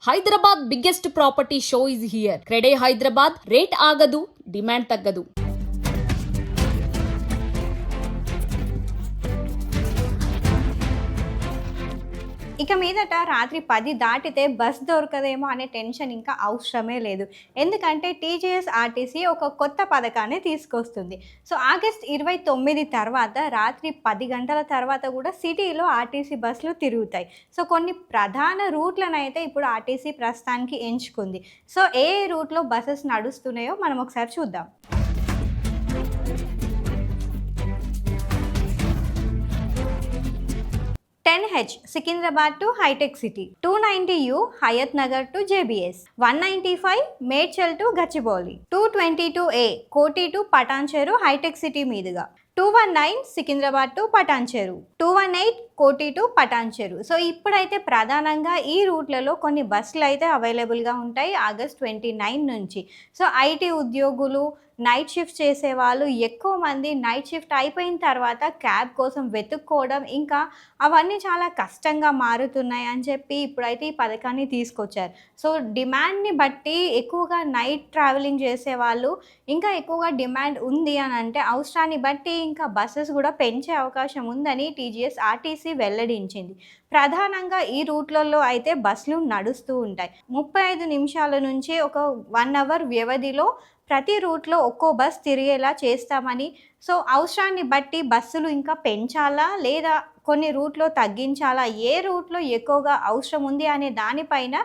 Hyderabad biggest property show is here. CREDAI Hyderabad. Rate ఆగదు, demand తగ్గదు. ఇక మీదట రాత్రి 10 దాటితే బస్ దొరకదేమో అనే టెన్షన్ ఇంకా అవసరమే లేదు. ఎందుకంటే టీజీఎస్ ఆర్టీసీ ఒక కొత్త పథకాన్ని తీసుకొస్తుంది. సో ఆగస్ట్ 29 తర్వాత రాత్రి 10 గంటల తర్వాత కూడా సిటీలో ఆర్టీసీ బస్సులు తిరుగుతాయి. సో కొన్ని ప్రధాన రూట్లను అయితే ఇప్పుడు ఆర్టీసీ ప్రస్తుతానికి ఎంచుకుంది. సో ఏ రూట్లో బస్సెస్ నడుస్తున్నాయో మనం ఒకసారి చూద్దాం. 10H సికింద్రాబాద్ టు హైటెక్ City, 290U Hayat Nagar to JBS, 195 Medchal to Gachibowli, 222A Koti to Patancheru hitech city మీదుగా, 219 సికింద్రాబాద్ టు పటాన్చెరు, 218 కోటి టు పటాన్చెరు. సో ఇప్పుడైతే ప్రధానంగా ఈ రూట్లలో కొన్ని బస్సులు అయితే అవైలబుల్గా ఉంటాయి ఆగస్ట్ 29 నుంచి. సో ఐటీ ఉద్యోగులు, నైట్ షిఫ్ట్ చేసేవాళ్ళు ఎక్కువ మంది నైట్ షిఫ్ట్ అయిపోయిన తర్వాత క్యాబ్ కోసం వెతుక్కోవడం ఇంకా అవన్నీ చాలా కష్టంగా మారుతున్నాయి అని చెప్పి ఇప్పుడైతే ఈ పథకాన్ని తీసుకొచ్చారు. సో డిమాండ్ని బట్టి ఎక్కువగా నైట్ ట్రావెలింగ్ చేసేవాళ్ళు ఇంకా ఎక్కువగా డిమాండ్ ఉంది అని అంటే అవసరాన్ని బట్టి ఇంకా బస్సెస్ కూడా పెంచే అవకాశం ఉందని టీజీఎస్ ఆర్టీసీ వెల్లడించింది. ప్రధానంగా ఈ రూట్లలో అయితే బస్సులు నడుస్తూ ఉంటాయి. 35 నిమిషాల నుంచి ఒక 1 అవర్ వ్యవధిలో ప్రతి రూట్లో ఒక్కో బస్ తిరిగేలా చేస్తామని, సో అవసరాన్ని బట్టి బస్సులు ఇంకా పెంచాలా లేదా కొన్ని రూట్లో తగ్గించాలా, ఏ రూట్లో ఎక్కువగా అవసరం ఉంది అనే దానిపైన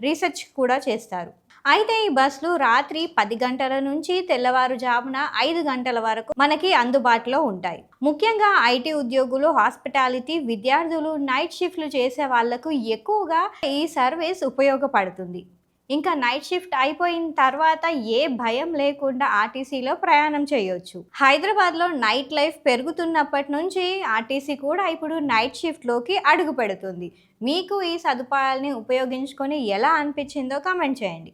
రీసెర్చ్ కూడా చేస్తారు. అయితే ఈ బస్సులు రాత్రి 10 గంటల నుంచి తెల్లవారుజామున 5 గంటల వరకు మనకి అందుబాటులో ఉంటాయి. ముఖ్యంగా ఐటీ ఉద్యోగులు, హాస్పిటాలిటీ, విద్యార్థులు, నైట్ షిఫ్ట్లు చేసే వాళ్లకు ఎక్కువగా ఈ సర్వీస్ ఉపయోగపడుతుంది. ఇంకా నైట్ షిఫ్ట్ అయిపోయిన తర్వాత ఏ భయం లేకుండా ఆర్టీసీలో ప్రయాణం చేయొచ్చు. హైదరాబాద్లో నైట్ లైఫ్ పెరుగుతున్నప్పటి నుంచి ఆర్టీసీ కూడా ఇప్పుడు నైట్ షిఫ్ట్లోకి అడుగు పెడుతుంది. మీకు ఈ సదుపాయాలని ఉపయోగించుకొని ఎలా అనిపించిందో కామెంట్ చేయండి.